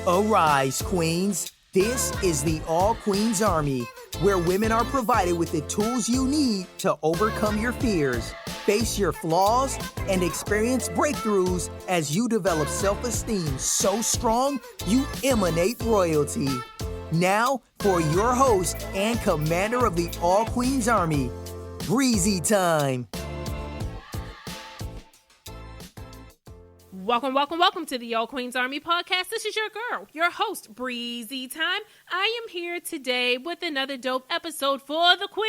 Arise, Queens. This is the All Queens Army, where women are provided with the tools you need to overcome your fears, face your flaws, and experience breakthroughs as you develop self-esteem so strong you emanate royalty. Now, for your host and commander of the All Queens Army, Breizy Time. Welcome to the All Queens Army podcast. This is your girl, your host, Breizy Time. I am here today with another dope episode for the Queens.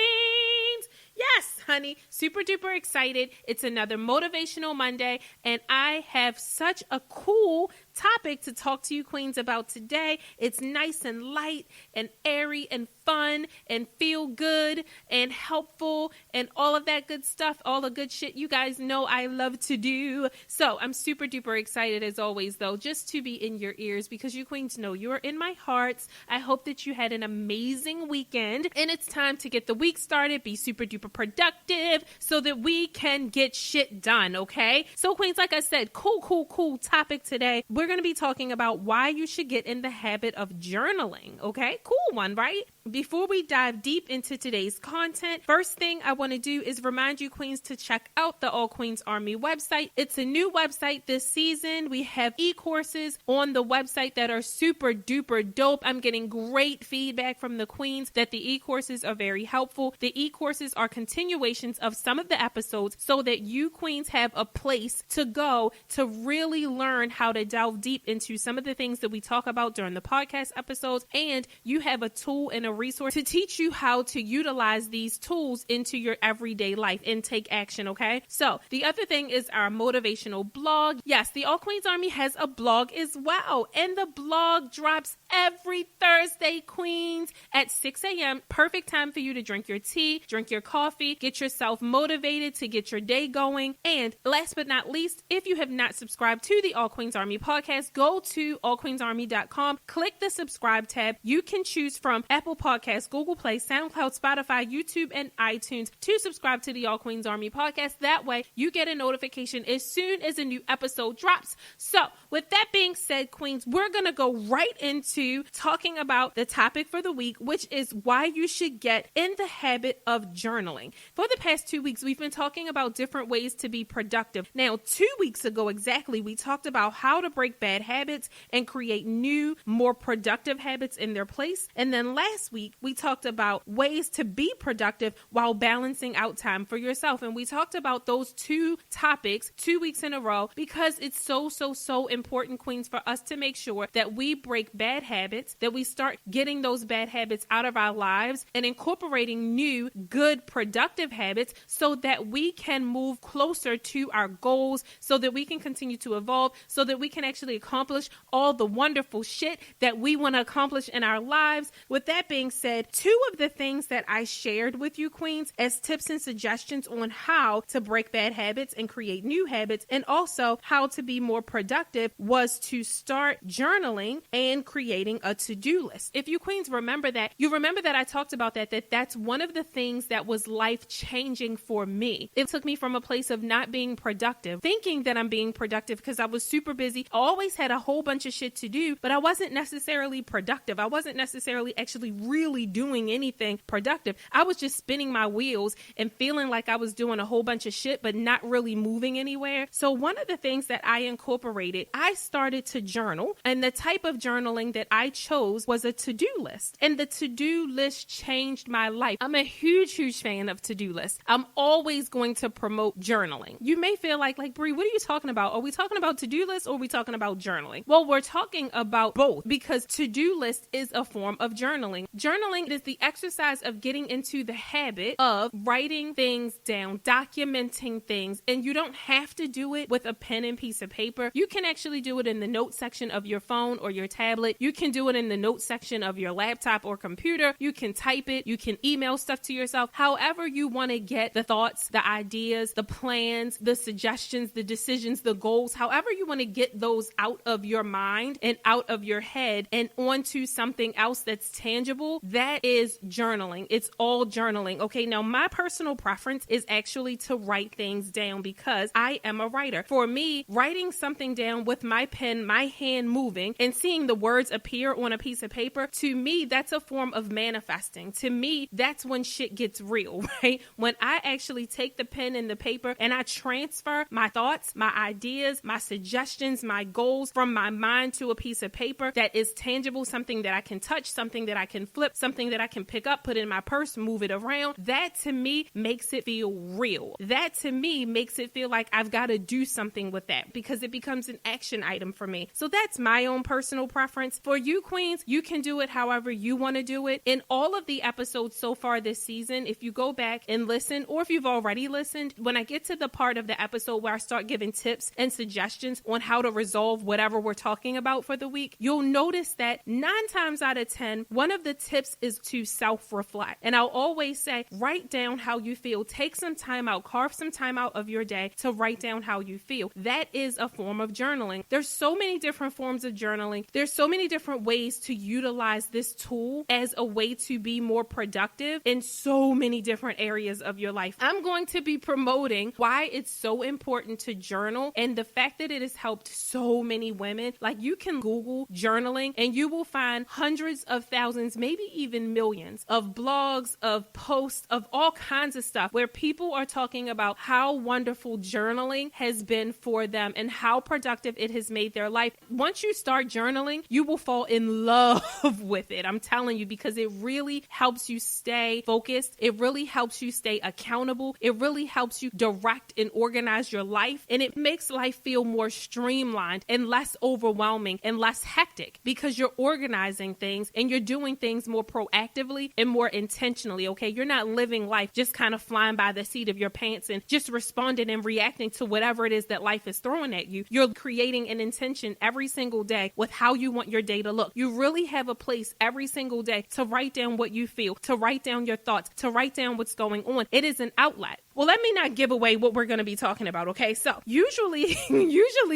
Yes, honey, super duper excited. It's another Motivational Monday, and I have such a cool topic to talk to you queens about today. It's nice and light and airy and fun and feel good and helpful and all of that good stuff, all the good shit you guys know I love to do. So I'm super duper excited as always, though, just to be in your ears because you queens know you're in my hearts. I hope that you had an amazing weekend, and it's time to get the week started, be super duper productive so that we can get shit done, okay? So queens, like I said, cool topic today. We're going to be talking about why you should get in the habit of journaling, okay? Cool one, right? Before we dive deep into today's content, first thing I want to do is remind you queens to check out the All Queens Army website. It's a new website this season. We have e-courses on the website that are super duper dope. I'm getting great feedback from the queens that the e-courses are very helpful. The e-courses are continuations of some of the episodes so that you queens have a place to go to really learn how to delve deep into some of the things that we talk about during the podcast episodes, and you have a tool and a resource to teach you how to utilize these tools into your everyday life and take action, okay? So the other thing is our motivational blog. Yes, the All Queens Army has a blog as well, and the blog drops every Thursday, queens, at 6 a.m. Perfect time for you to drink your tea, drink your coffee, get yourself motivated to get your day going. And last but not least, if you have not subscribed to the All Queens Army podcast, go to allqueensarmy.com, click the subscribe tab. You can choose from Apple Podcasts, Google Play, SoundCloud, Spotify, YouTube, and iTunes to subscribe to the All Queens Army podcast. That way, you get a notification as soon as a new episode drops. So, with that being said, queens, we're going to go right into talking about the topic for the week, which is why you should get in the habit of journaling. For the past 2 weeks, we've been talking about different ways to be productive. Now, 2 weeks ago exactly, we talked about how to break bad habits and create new, more productive habits in their place. And then last week, we talked about ways to be productive while balancing out time for yourself. And we talked about those two topics 2 weeks in a row because it's so important, queens, for us to make sure that we break bad habits, that we start getting those bad habits out of our lives and incorporating new, good, productive habits so that we can move closer to our goals, so that we can continue to evolve, so that we can actually accomplish all the wonderful shit that we want to accomplish in our lives. With that being said, 2 of the things that I shared with you queens as tips and suggestions on how to break bad habits and create new habits, and also how to be more productive, was to start journaling and creating a to-do list. If you queens remember that, you remember that I talked about that's one of the things that was life-changing for me. It took me from a place of not being productive, thinking that I'm being productive because I was super busy. I always had a whole bunch of shit to do, but I wasn't necessarily productive. I wasn't necessarily actually really doing anything productive. I was just spinning my wheels and feeling like I was doing a whole bunch of shit, but not really moving anywhere. So one of the things that I incorporated, I started to journal, and the type of journaling that I chose was a to-do list. And the to-do list changed my life. I'm a huge fan of to-do lists. I'm always going to promote journaling. You may feel like Brie, what are you talking about? Are we talking about to-do lists or are we talking about journaling? Well, we're talking about both because to-do list is a form of journaling. Journaling is the exercise of getting into the habit of writing things down, documenting things, and you don't have to do it with a pen and piece of paper. You can actually do it in the note section of your phone or your tablet. You can do it in the note section of your laptop or computer. You can type it. You can email stuff to yourself. However you want to get the thoughts, the ideas, the plans, the suggestions, the decisions, the goals, however you want to get those out of your mind and out of your head and onto something else that's tangible, tangible, that is journaling. It's all journaling. Okay, now my personal preference is actually to write things down because I am a writer. For me, writing something down with my pen, my hand moving, and seeing the words appear on a piece of paper, to me, that's a form of manifesting. To me, that's when shit gets real, right? When I actually take the pen and the paper and I transfer my thoughts, my ideas, my suggestions, my goals from my mind to a piece of paper that is tangible, something that I can touch, something that I can flip, something that I can pick up, put in my purse, move it around, that to me makes it feel real. That to me makes it feel like I've got to do something with that because it becomes an action item for me. So that's my own personal preference. For you queens, you can do it however you want to do it. In all of the episodes so far this season, if you go back and listen, or if you've already listened, when I get to the part of the episode where I start giving tips and suggestions on how to resolve whatever we're talking about for the week, you'll notice that 9 times out of 10, one of the tips is to self-reflect. And I'll always say, write down how you feel. Take some time out, carve some time out of your day to write down how you feel. That is a form of journaling. There's so many different forms of journaling. There's so many different ways to utilize this tool as a way to be more productive in so many different areas of your life. I'm going to be promoting why it's so important to journal and the fact that it has helped so many women. Like, you can Google journaling and you will find hundreds of thousands, maybe even millions of blogs, of posts, of all kinds of stuff where people are talking about how wonderful journaling has been for them and how productive it has made their life. Once you start journaling, you will fall in love with it. I'm telling you, because it really helps you stay focused. It really helps you stay accountable. It really helps you direct and organize your life. And it makes life feel more streamlined and less overwhelming and less hectic because you're organizing things and you're doing things more proactively and more intentionally. Okay. You're not living life just kind of flying by the seat of your pants and just responding and reacting to whatever it is that life is throwing at you. You're creating an intention every single day with how you want your day to look. You really have a place every single day to write down what you feel, to write down your thoughts, to write down what's going on. It is an outlet. Well, let me not give away what we're going to be talking about, okay? So usually,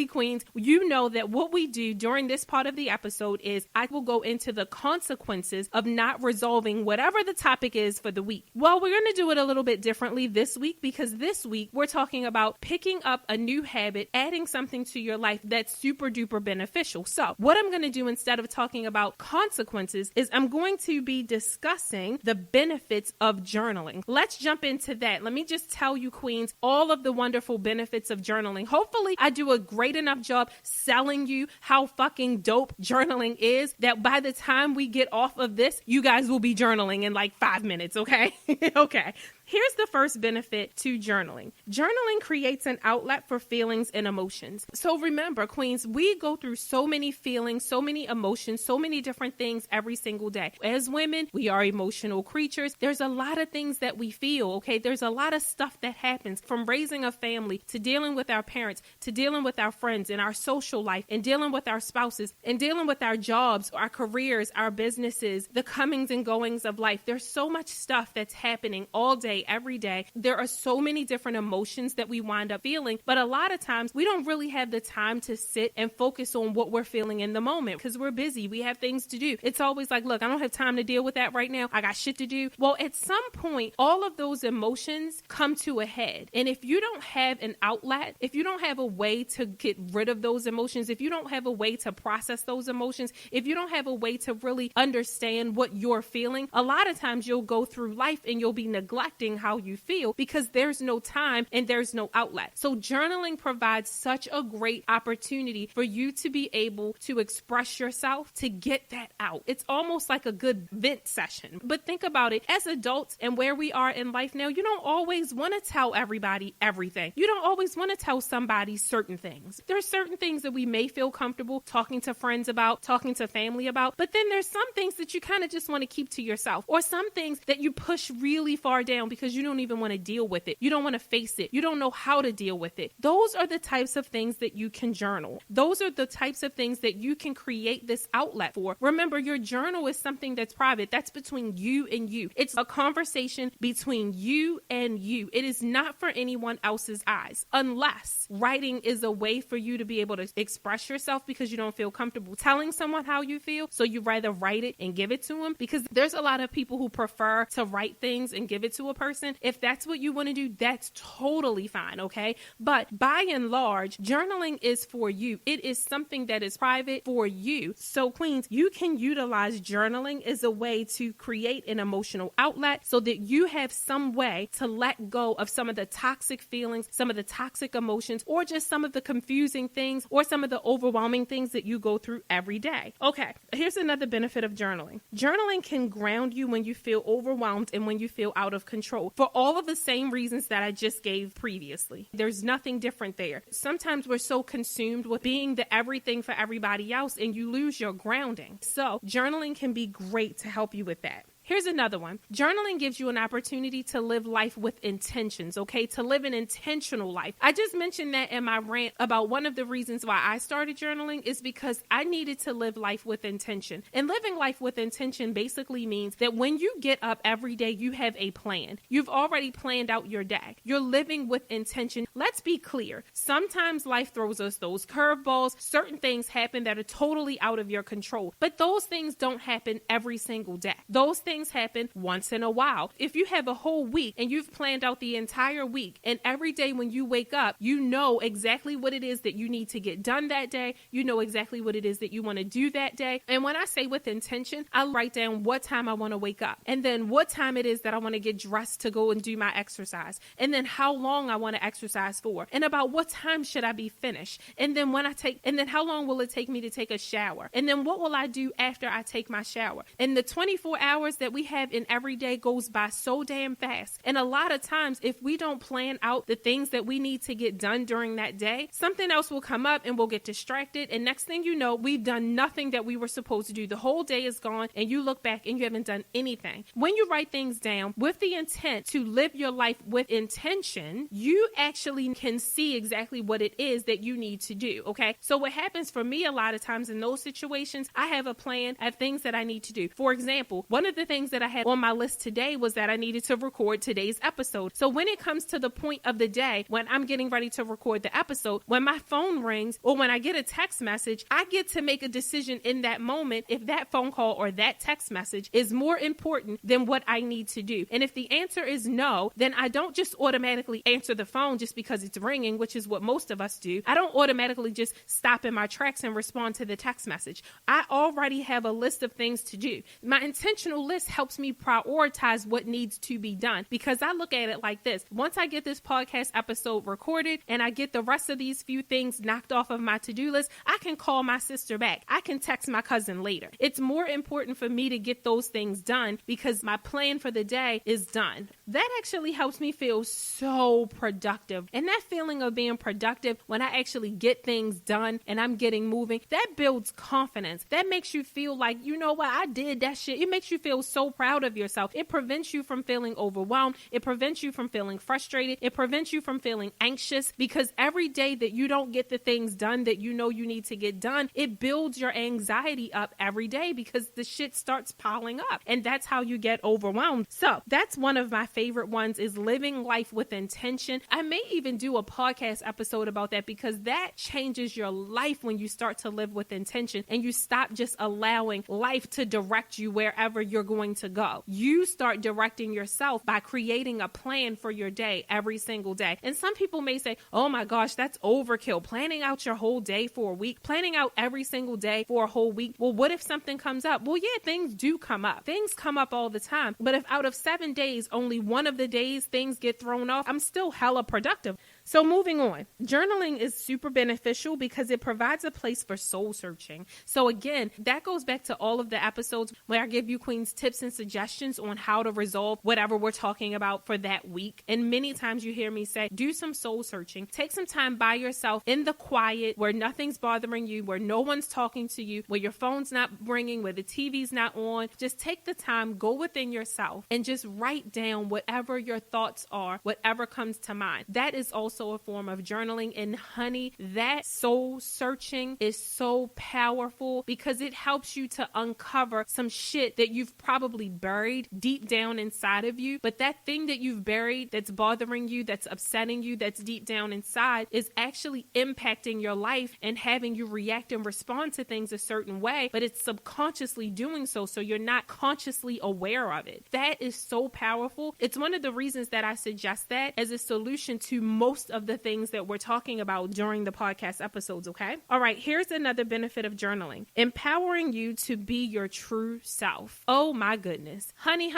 queens, you know that what we do during this part of the episode is I will go into the consequences of not resolving whatever the topic is for the week. Well, we're going to do it a little bit differently this week because this week we're talking about picking up a new habit, adding something to your life that's super duper beneficial. So what I'm going to do instead of talking about consequences is I'm going to be discussing the benefits of journaling. Let's jump into that. Let me just tell you, queens, all of the wonderful benefits of journaling. Hopefully I do a great enough job selling you how fucking dope journaling is that by the time we get off of this, you guys will be journaling in like 5 minutes, okay? Okay. Here's the first benefit to journaling. Journaling creates an outlet for feelings and emotions. So remember, queens, we go through so many feelings, so many emotions, so many different things every single day. As women, we are emotional creatures. There's a lot of things that we feel, okay? There's a lot of stuff that happens from raising a family to dealing with our parents, to dealing with our friends and our social life and dealing with our spouses and dealing with our jobs, our careers, our businesses, the comings and goings of life. There's so much stuff that's happening all day, every day. There are so many different emotions that we wind up feeling, but a lot of times we don't really have the time to sit and focus on what we're feeling in the moment because we're busy. We have things to do. It's always like, look, I don't have time to deal with that right now. I got shit to do. Well, at some point, all of those emotions come to a head. And if you don't have an outlet, if you don't have a way to get rid of those emotions, if you don't have a way to process those emotions, if you don't have a way to really understand what you're feeling, a lot of times you'll go through life and you'll be neglecting how you feel because there's no time and there's no outlet. So journaling provides such a great opportunity for you to be able to express yourself, to get that out. It's almost like a good vent session. But think about it, as adults and where we are in life now, you don't always want to tell everybody everything. You don't always want to tell somebody certain things. There are certain things that we may feel comfortable talking to friends about, talking to family about, but then there's some things that you kind of just want to keep to yourself, or some things that you push really far down because you don't even want to deal with it. You don't want to face it. You don't know how to deal with it. Those are the types of things that you can journal. Those are the types of things that you can create this outlet for. Remember, your journal is something that's private. That's between you and you. It's a conversation between you and you. It is not for anyone else's eyes, unless writing is a way for you to be able to express yourself because you don't feel comfortable telling someone how you feel. So you rather write it and give it to them, because there's a lot of people who prefer to write things and give it to a person. If that's what you want to do, that's totally fine, okay? But by and large, journaling is for you. It is something that is private for you. So queens, you can utilize journaling as a way to create an emotional outlet so that you have some way to let go of some of the toxic feelings, some of the toxic emotions, or just some of the confusing things or some of the overwhelming things that you go through every day. Okay, here's another benefit of journaling. Journaling can ground you when you feel overwhelmed and when you feel out of control, for all of the same reasons that I just gave previously. There's nothing different there. Sometimes we're so consumed with being the everything for everybody else and you lose your grounding. So journaling can be great to help you with that. Here's another one. Journaling gives you an opportunity to live life with intentions, okay? To live an intentional life. I just mentioned that in my rant about one of the reasons why I started journaling is because I needed to live life with intention. And living life with intention basically means that when you get up every day, you have a plan. You've already planned out your day. You're living with intention. Let's be clear. Sometimes life throws us those curveballs. Certain things happen that are totally out of your control. But those things don't happen every single day. Those things happen once in a while. If you have a whole week and you've planned out the entire week, and every day when you wake up, you know exactly what it is that you need to get done that day. You know exactly what it is that you want to do that day. And when I say with intention, I write down what time I want to wake up, and then what time it is that I want to get dressed to go and do my exercise, and then how long I want to exercise for, and about what time should I be finished, and then how long will it take me to take a shower, and then what will I do after I take my shower. And the 24 hours that we have in every day goes by so damn fast. And a lot of times, if we don't plan out the things that we need to get done during that day, something else will come up and we'll get distracted. And next thing you know, we've done nothing that we were supposed to do. The whole day is gone and you look back and you haven't done anything. When you write things down with the intent to live your life with intention, you actually can see exactly what it is that you need to do. Okay. So what happens for me a lot of times in those situations, I have a plan. I have things that I need to do. For example, one of the things that I had on my list today was that I needed to record today's episode. So when it comes to the point of the day when I'm getting ready to record the episode, when my phone rings or when I get a text message, I get to make a decision in that moment if that phone call or that text message is more important than what I need to do. And if the answer is no, then I don't just automatically answer the phone just because it's ringing, which is what most of us do. I don't automatically just stop in my tracks and respond to the text message. I already have a list of things to do. My intentional list helps me prioritize what needs to be done, because I look at it like this. Once I get this podcast episode recorded and I get the rest of these few things knocked off of my to-do list, I can call my sister back. I can text my cousin later. It's more important for me to get those things done because my plan for the day is done. That actually helps me feel so productive. And that feeling of being productive when I actually get things done and I'm getting moving, that builds confidence. That makes you feel like, you know what, I did that shit. It makes you feel so proud of yourself. It prevents you from feeling overwhelmed. It prevents you from feeling frustrated. It prevents you from feeling anxious, because every day that you don't get the things done that you know you need to get done, it builds your anxiety up every day because the shit starts piling up, and that's how you get overwhelmed. So that's one of my favorite ones, is living life with intention. I may even do a podcast episode about that, because that changes your life when you start to live with intention and you stop just allowing life to direct you wherever you're going to go. You start directing yourself by creating a plan for your day every single day. And some people may say, oh my gosh, that's overkill. Planning out your whole day for a week, planning out every single day for a whole week. Well, what if something comes up? Well, yeah, things do come up. Things come up all the time. But if out of 7 days, only one of the days things get thrown off, I'm still hella productive. So moving on, journaling is super beneficial because it provides a place for soul searching. So again, that goes back to all of the episodes where I give you queens tips and suggestions on how to resolve whatever we're talking about for that week. And many times you hear me say, do some soul searching. Take some time by yourself in the quiet where nothing's bothering you, where no one's talking to you, where your phone's not ringing, where the TV's not on. Just take the time, go within yourself and just write down whatever your thoughts are, whatever comes to mind. That is also a form of journaling. And honey, that soul searching is so powerful because it helps you to uncover some shit that you've probably buried deep down inside of you. But that thing that you've buried that's bothering you, that's upsetting you, that's deep down inside is actually impacting your life and having you react and respond to things a certain way, but it's subconsciously doing so you're not consciously aware of it. That is so powerful. It's one of the reasons that I suggest that as a solution to most of the things that we're talking about during the podcast episodes, okay? All right, here's another benefit of journaling. Empowering you to be your true self. Oh my goodness. Honey.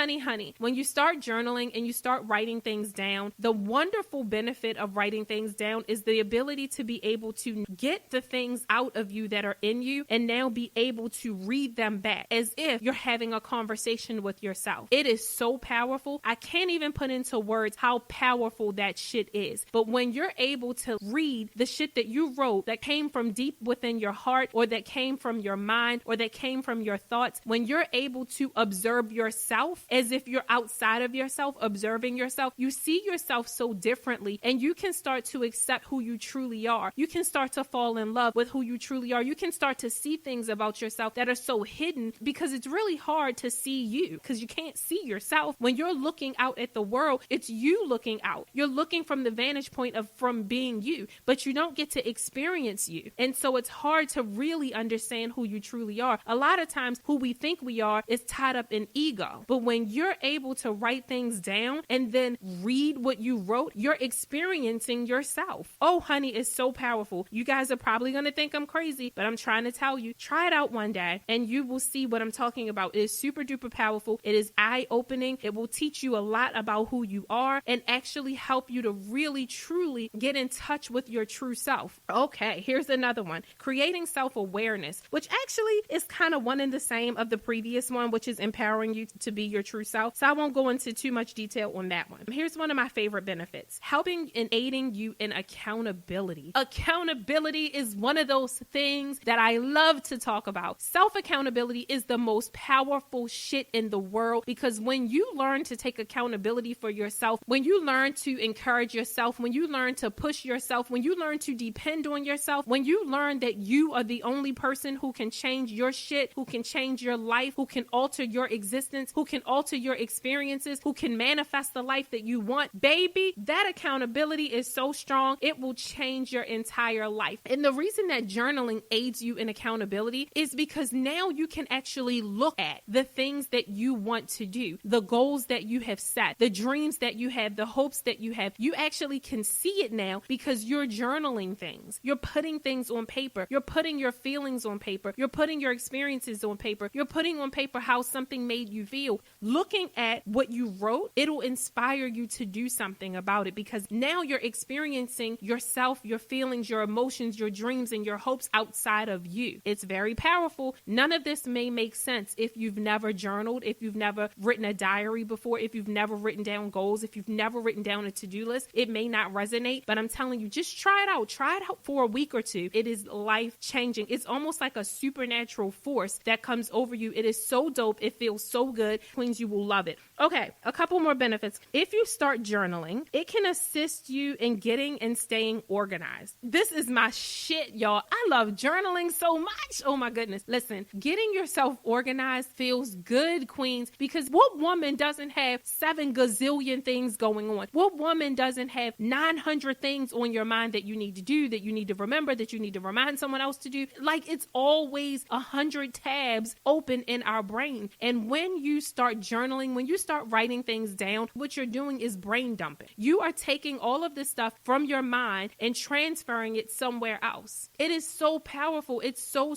When you start journaling and you start writing things down, the wonderful benefit of writing things down is the ability to be able to get the things out of you that are in you and now be able to read them back as if you're having a conversation with yourself. It is so powerful. I can't even put into words how powerful that shit is. But when you're able to read the shit that you wrote that came from deep within your heart or that came from your mind or that came from your thoughts, when you're able to observe yourself as if you're outside of yourself, observing yourself, you see yourself so differently and you can start to accept who you truly are. You can start to fall in love with who you truly are. You can start to see things about yourself that are so hidden because it's really hard to see you because you can't see yourself. When you're looking out at the world, it's you looking out. You're looking from the vantage point of from being you, but you don't get to experience you. And so it's hard to really understand who you truly are. A lot of times who we think we are is tied up in ego. But when you're able to write things down and then read what you wrote, you're experiencing yourself. Oh, honey, it's so powerful. You guys are probably going to think I'm crazy, but I'm trying to tell you, try it out one day and you will see what I'm talking about. It is super duper powerful. It is eye-opening. It will teach you a lot about who you are and actually help you to really truly get in touch with your true self. Okay, here's another one. Creating self-awareness, which actually is kind of one and the same of the previous one, which is empowering you to be your true self. So I won't go into too much detail on that one. Here's one of my favorite benefits. Helping and aiding you in accountability. Accountability is one of those things that I love to talk about. Self-accountability is the most powerful shit in the world because when you learn to take accountability for yourself, when you learn to encourage yourself, when you learn to push yourself, when you learn to depend on yourself, when you learn that you are the only person who can change your shit, who can change your life, who can alter your existence, who can alter your experiences, who can manifest the life that you want, baby, that accountability is so strong, it will change your entire life. And the reason that journaling aids you in accountability is because now you can actually look at the things that you want to do, the goals that you have set, the dreams that you have, the hopes that you have. You actually can see it now because you're journaling things. You're putting things on paper. You're putting your feelings on paper. You're putting your experiences on paper. You're putting on paper how something made you feel. Looking at what you wrote, it'll inspire you to do something about it because now you're experiencing yourself, your feelings, your emotions, your dreams, and your hopes outside of you. It's very powerful. None of this may make sense if you've never journaled, if you've never written a diary before, if you've never written down goals, if you've never written down a to-do list. It may not resonate, but I'm telling you, just try it out. Try it out for a week or two. It is life-changing. It's almost like a supernatural force that comes over you. It is so dope. It feels so good. Queens, you will love it. Okay, a couple more benefits. If you start journaling, it can assist you in getting and staying organized. This is my shit, y'all. I love journaling so much. Oh my goodness. Listen, getting yourself organized feels good, queens, because what woman doesn't have 7 gazillion things going on? What woman doesn't have 900 things on your mind that you need to do, that you need to remember, that you need to remind someone else to do? Like, it's always 100 tabs open in our brain. And when you start journaling, when you start writing things down, what you're doing is brain dumping. You are taking all of this stuff from your mind and transferring it somewhere else. It is so powerful. It's so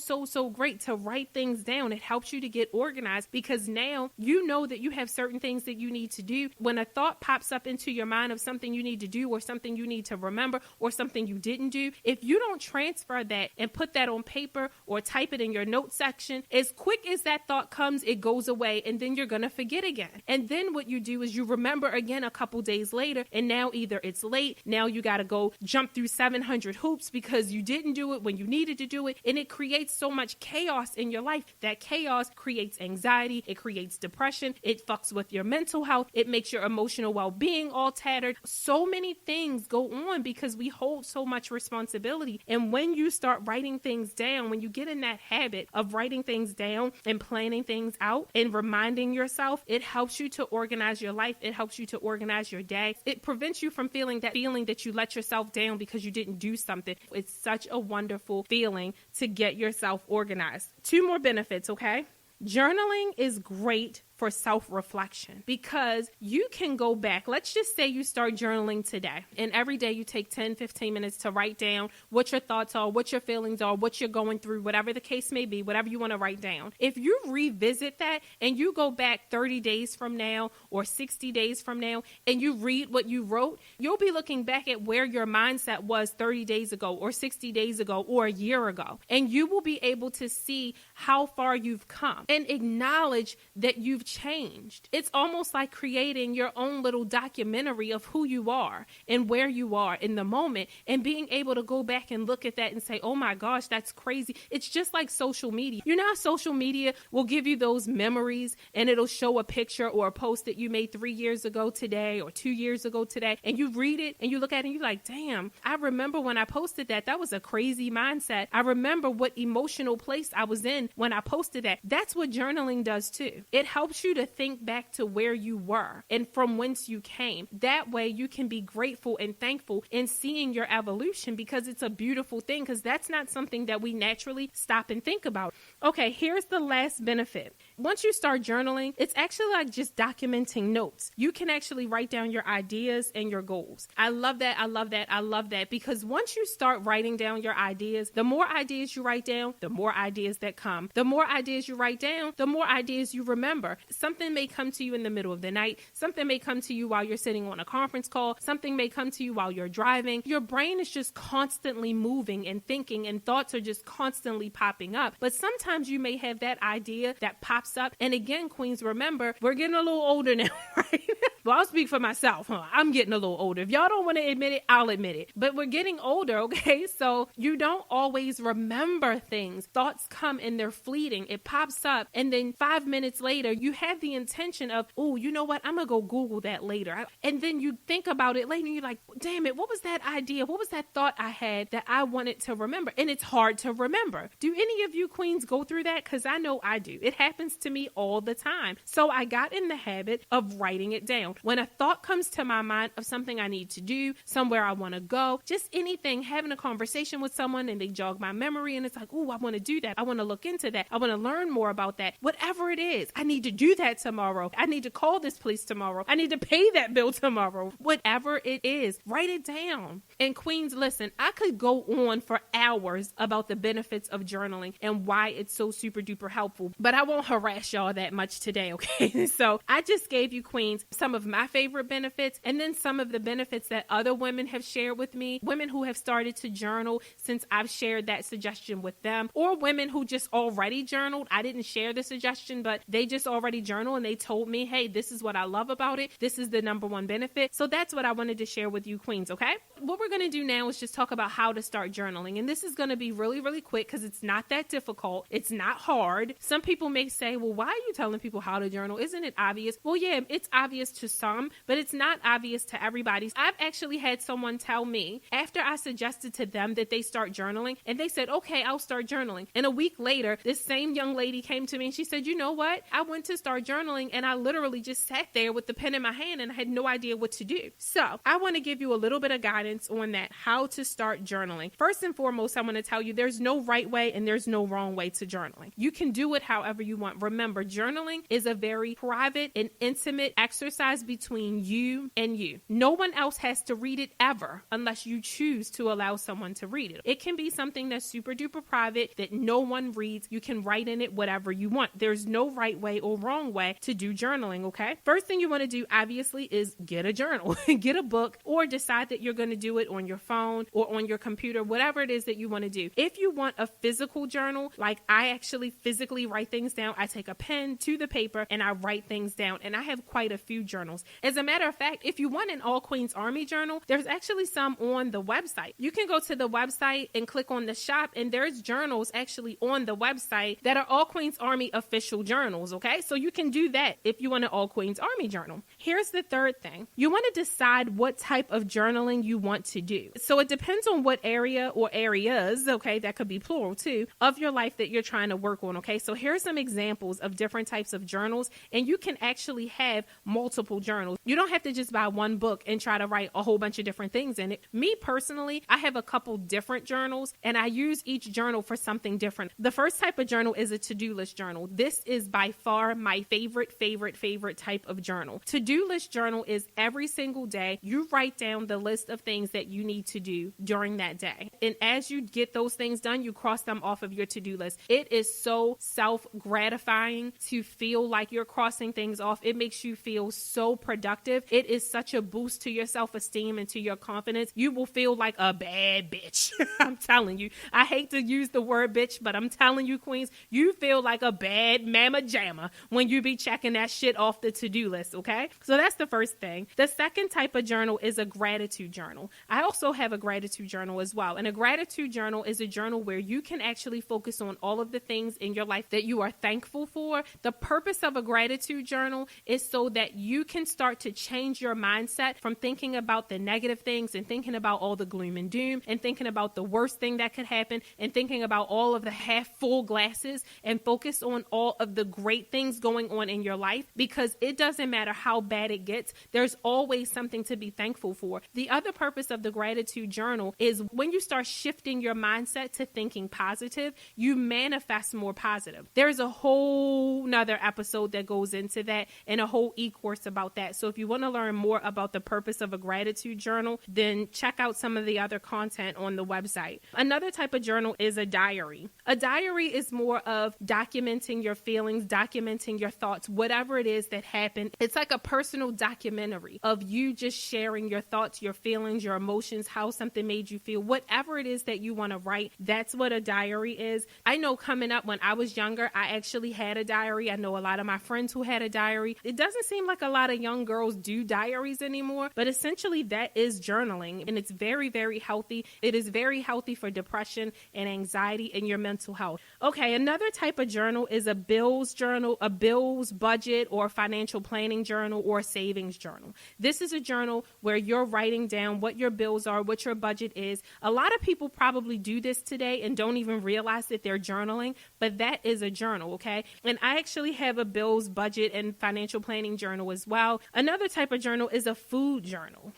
great to write things down. It helps you to get organized because now you know that you have certain things that you need to do. When a thought pops up into your mind of something you need to do or something something you need to remember or something you didn't do, if you don't transfer that and put that on paper or type it in your notes section, as quick as that thought comes, it goes away, and then you're going to forget again. And then what you do is you remember again a couple days later, and now either it's late, now you got to go jump through 700 hoops because you didn't do it when you needed to do it, and it creates so much chaos in your life. That chaos creates anxiety, it creates depression, it fucks with your mental health, it makes your emotional well-being all tattered. So many things go on because we hold so much responsibility. And when you start writing things down, when you get in that habit of writing things down and planning things out and reminding yourself, it helps you to organize your life. It helps you to organize your day. It prevents you from feeling that you let yourself down because you didn't do something. It's such a wonderful feeling to get yourself organized. 2 more benefits, okay? Journaling is great for self-reflection because you can go back. Let's just say you start journaling today, and every day you take 10, 15 minutes to write down what your thoughts are, what your feelings are, what you're going through, whatever the case may be, whatever you want to write down. If you revisit that and you go back 30 days from now or 60 days from now and you read what you wrote, you'll be looking back at where your mindset was 30 days ago or 60 days ago or a year ago, and you will be able to see how far you've come and acknowledge that you've changed. It's almost like creating your own little documentary of who you are and where you are in the moment, and being able to go back and look at that and say, oh my gosh, that's crazy. It's just like social media. You know how social media will give you those memories, and it'll show a picture or a post that you made 3 years ago today or 2 years ago today, and you read it and you look at it and you're like, damn, I remember when I posted that. That was a crazy mindset. I remember what emotional place I was in when I posted that. That's what journaling does too. It helps you to think back to where you were and from whence you came. That way you can be grateful and thankful in seeing your evolution, because it's a beautiful thing, because that's not something that we naturally stop and think about. Okay, here's the last benefit. Once you start journaling, it's actually like just documenting notes. You can actually write down your ideas and your goals. I love that. I love that. I love that, because once you start writing down your ideas, the more ideas you write down, the more ideas that come. The more ideas you write down, the more ideas you remember. Something may come to you in the middle of the night. Something may come to you while you're sitting on a conference call. Something may come to you while you're driving. Your brain is just constantly moving and thinking, and thoughts are just constantly popping up. But sometimes you may have that idea that pops up. And again, queens, remember, we're getting a little older now, right? Well, I'll speak for myself. I'm getting a little older. If y'all don't want to admit it, I'll admit it. But we're getting older, okay? So you don't always remember things. Thoughts come and they're fleeting. It pops up, and then 5 minutes later, you have the intention of, oh, you know what? I'm going to go Google that later. And then you think about it later, and you're like, damn it, what was that idea? What was that thought I had that I wanted to remember? And it's hard to remember. Do any of you queens go through that? Because I know I do. It happens to me all the time. So I got in the habit of writing it down. When a thought comes to my mind of something I need to do, somewhere I want to go, just anything, having a conversation with someone and they jog my memory and it's like, oh, I want to do that. I want to look into that. I want to learn more about that. Whatever it is, I need to do that tomorrow. I need to call this place tomorrow. I need to pay that bill tomorrow. Whatever it is, write it down. And queens, listen, I could go on for hours about the benefits of journaling and why it's so super duper helpful, but I won't harass y'all that much today, okay? So I just gave you, queens, some of my favorite benefits, and then some of the benefits that other women have shared with me, women who have started to journal since I've shared that suggestion with them, or women who just already journaled. I didn't share the suggestion, but they just already journal and they told me, hey, this is what I love about it. This is the number one benefit. So that's what I wanted to share with you, queens, okay? What we're going to do now is just talk about how to start journaling. And this is going to be really, really quick because it's not that difficult. It's not hard. Some people may say, well, why are you telling people how to journal? Isn't it obvious? Well, yeah, it's obvious to some, but it's not obvious to everybody. I've actually had someone tell me after I suggested to them that they start journaling, and they said, okay, I'll start journaling. And a week later, this same young lady came to me and she said, you know what? I went to start journaling and I literally just sat there with the pen in my hand and I had no idea what to do. So I want to give you a little bit of guidance on that, how to start journaling. First and foremost, I want to tell you there's no right way and there's no wrong way to journaling. You can do it however you want. Remember, journaling is a very private and intimate exercise between you and you. No one else has to read it ever unless you choose to allow someone to read it. It can be something that's super duper private that no one reads. You can write in it whatever you want. There's no right way or wrong wrong way to do journaling, okay? First thing you want to do, obviously, is get a journal, get a book, or decide that you're going to do it on your phone or on your computer, whatever it is that you want to do. If you want a physical journal, like I actually physically write things down, I take a pen to the paper and I write things down, and I have quite a few journals. As a matter of fact, if you want an All Queens Army journal, there's actually some on the website. You can go to the website and click on the shop, and there's journals actually on the website that are All Queens Army official journals, okay? So you can do that if you want an All Queens Army journal. Here's the third thing. You want to decide what type of journaling you want to do. So it depends on what area or areas, okay, that could be plural too, of your life that you're trying to work on, okay? So here's some examples of different types of journals, and you can actually have multiple journals. You don't have to just buy one book and try to write a whole bunch of different things in it. Me personally, I have a couple different journals, and I use each journal for something different. The first type of journal is a to-do list journal. This is by far my favorite type of journal. To-do list journal is every single day you write down the list of things that you need to do during that day. And as you get those things done, you cross them off of your to-do list. It is so self-gratifying to feel like you're crossing things off. It makes you feel so productive. It is such a boost to your self-esteem and to your confidence. You will feel like a bad bitch. I'm telling you. I hate to use the word bitch, but I'm telling you, queens, you feel like a bad mama jamma when you be checking that shit off the to-do list, okay? So that's the first thing. The second type of journal is a gratitude journal. I also have a gratitude journal as well. And a gratitude journal is a journal where you can actually focus on all of the things in your life that you are thankful for. The purpose of a gratitude journal is so that you can start to change your mindset from thinking about the negative things and thinking about all the gloom and doom and thinking about the worst thing that could happen and thinking about all of the half full glasses, and focus on all of the great things going on in your life, because it doesn't matter how bad it gets, there's always something to be thankful for. The other purpose of the gratitude journal is when you start shifting your mindset to thinking positive, you manifest more positive. There's a whole nother episode that goes into that and a whole e-course about that. So if you want to learn more about the purpose of a gratitude journal, then check out some of the other content on the website. Another type of journal is a diary. A diary is more of documenting your feelings, documenting your thoughts, whatever it is that happened. It's like a personal documentary of you just sharing your thoughts, your feelings, your emotions, how something made you feel, whatever it is that you want to write. That's what a diary is. I know coming up when I was younger, I actually had a diary. I know a lot of my friends who had a diary. It doesn't seem like a lot of young girls do diaries anymore, but essentially that is journaling, and it's very, very healthy. It is very healthy for depression and anxiety and your mental health. Okay, another type of journal is a bills journal, a bills budget or financial planning journal or savings journal. This is a journal where you're writing down what your bills are, what your budget is. A lot of people probably do this today and don't even realize that they're journaling, but that is a journal, okay? And I actually have a bills budget and financial planning journal as well. Another type of journal is a food journal.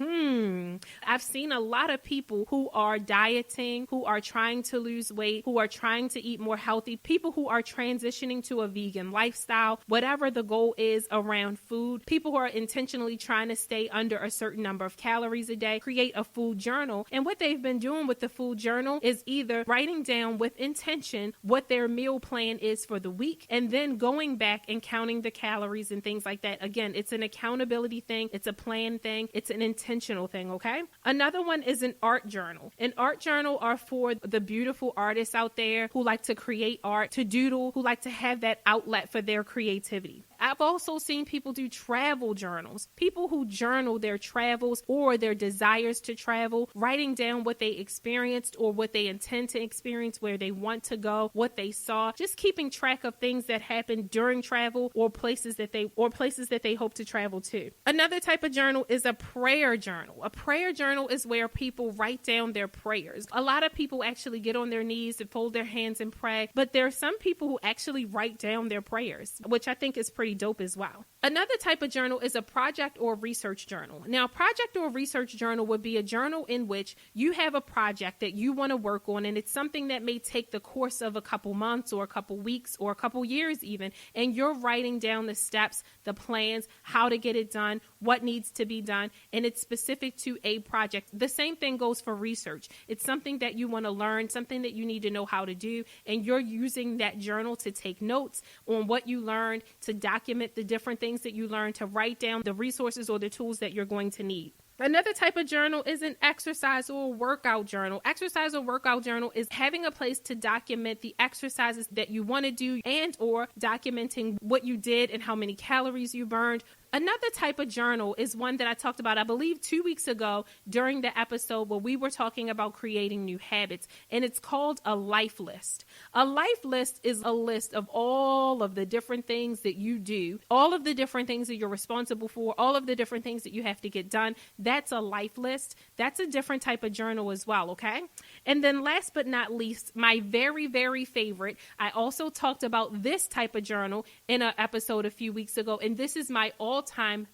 I've seen a lot of people who are dieting, who are trying to lose weight, who are trying to eat more healthy, people who are transitioning to a vegan lifestyle, whatever the goal is around food, people who are intentionally trying to stay under a certain number of calories a day, create a food journal. And what they've been doing with the food journal is either writing down with intention what their meal plan is for the week, and then going back and counting the calories and things like that. Again, it's an accountability thing. It's a plan thing. It's an intentional thing, okay? Another one is an art journal. An art journal are for the beautiful artists out there who like to create art, to doodle, who like to have that outlet for their creativity. I've also seen people do travel journals, people who journal their travels or their desires to travel, writing down what they experienced or what they intend to experience, where they want to go, what they saw, just keeping track of things that happened during travel or places that they hope to travel to. Another type of journal is a prayer journal. A prayer journal is where people write down their prayers. A lot of people actually get on their knees and fold their hands and pray, but there are some people who actually write down their prayers, which I think is pretty dope as well. Another type of journal is a project or research journal. Now, project or research journal would be a journal in which you have a project that you want to work on, and it's something that may take the course of a couple months or a couple weeks or a couple years even, and you're writing down the steps, the plans, how to get it done, what needs to be done, and it's specific to a project. The same thing goes for research. It's something that you want to learn, something that you need to know how to do, and you're using that journal to take notes on what you learned, to document the different things that you learned, to write down the resources or the tools that you're going to need. Another type of journal is an exercise or workout journal. Exercise or workout journal is having a place to document the exercises that you want to do and or documenting what you did and how many calories you burned. Another type of journal is one that I talked about, I believe, 2 weeks ago during the episode where we were talking about creating new habits, and it's called a life list. A life list is a list of all of the different things that you do, all of the different things that you're responsible for, all of the different things that you have to get done. That's a life list. That's a different type of journal as well, okay? And then last but not least, my very, very favorite, I also talked about this type of journal in an episode a few weeks ago, and this is my all-time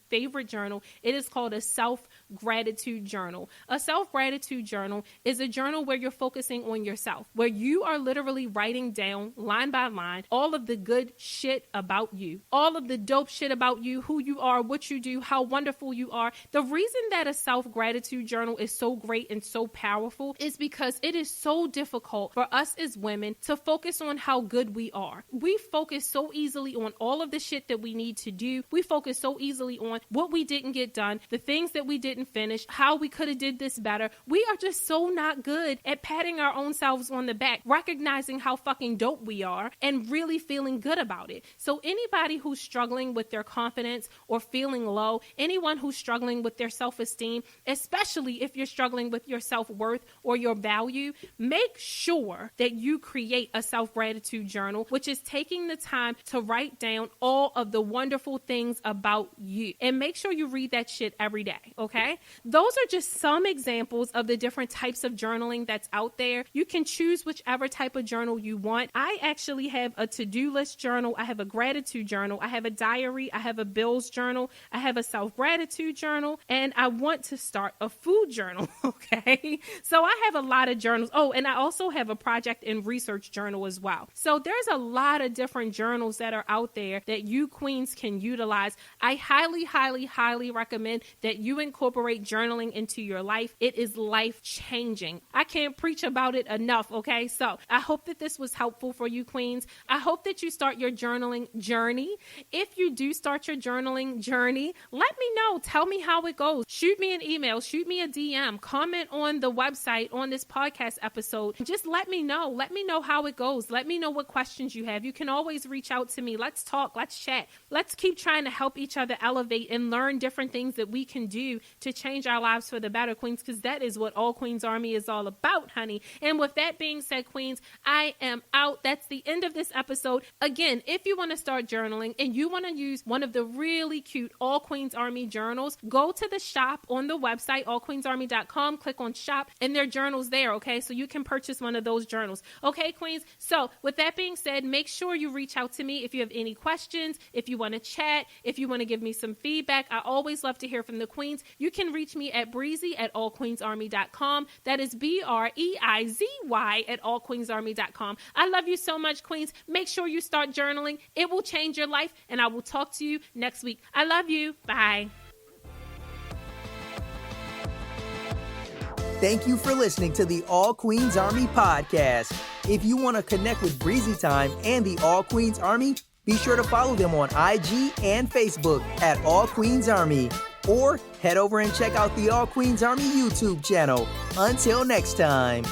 favorite journal. It is called a self-gratitude journal. A self-gratitude journal is a journal where you're focusing on yourself, where you are literally writing down line by line all of the good shit about you, all of the dope shit about you, who you are, what you do, how wonderful you are. The reason that a self-gratitude journal is so great and so powerful is because it is so difficult for us as women to focus on how good we are. We focus so easily on all of the shit that we need to do. We focus so easily on what we didn't get done, the things that we didn't finish, how we could have did this better. We are just so not good at patting our own selves on the back, recognizing how fucking dope we are and really feeling good about it. So anybody who's struggling with their confidence or feeling low, anyone who's struggling with their self-esteem, especially if you're struggling with your self-worth or your value, make sure that you create a self-gratitude journal, which is taking the time to write down all of the wonderful things about you. And make sure you read that shit every day, okay? Those are just some examples of the different types of journaling that's out there. You can choose whichever type of journal you want. I actually have a to-do list journal. I have a gratitude journal. I have a diary. I have a bills journal. I have a self-gratitude journal. And I want to start a food journal, okay? So I have a lot of journals. Oh, and I also have a project and research journal as well. So there's a lot of different journals that are out there that you queens can utilize. I highly, highly, highly recommend that you incorporate journaling into your life. It is life-changing. I can't preach about it enough, okay? So I hope that this was helpful for you queens. I hope that you start your journaling journey. If you do start your journaling journey, let me know. Tell me how it goes. Shoot me an email. Shoot me a DM. Comment on the website on this podcast episode. Just let me know. Let me know how it goes. Let me know what questions you have. You can always reach out to me. Let's talk. Let's chat. Let's keep trying to help each other elevate and learn different things that we can do to change our lives for the better, queens, because that is what All Queens Army is all about, honey. And with that being said, queens, I am out. That's the end of this episode. Again, if you want to start journaling and you want to use one of the really cute All Queens Army journals, go to the shop on the website, allqueensarmy.com, click on shop, and there are journals there, okay? So you can purchase one of those journals. Okay, queens? So with that being said, make sure you reach out to me if you have any questions, if you want to chat, if you want to give me some feedback. I always love to hear from the queens. You can reach me at Breizy at allqueensarmy.com. That is BREIZY at allqueensarmy.com. I love you so much, queens. Make sure you start journaling. It will change your life, and I will talk to you next week. I love you. Bye. Thank you for listening to the All Queens Army podcast. If you want to connect with Breizy Time and the All Queens Army, be sure to follow them on IG and Facebook at All Queens Army. Or head over and check out the All Queens Army YouTube channel. Until next time.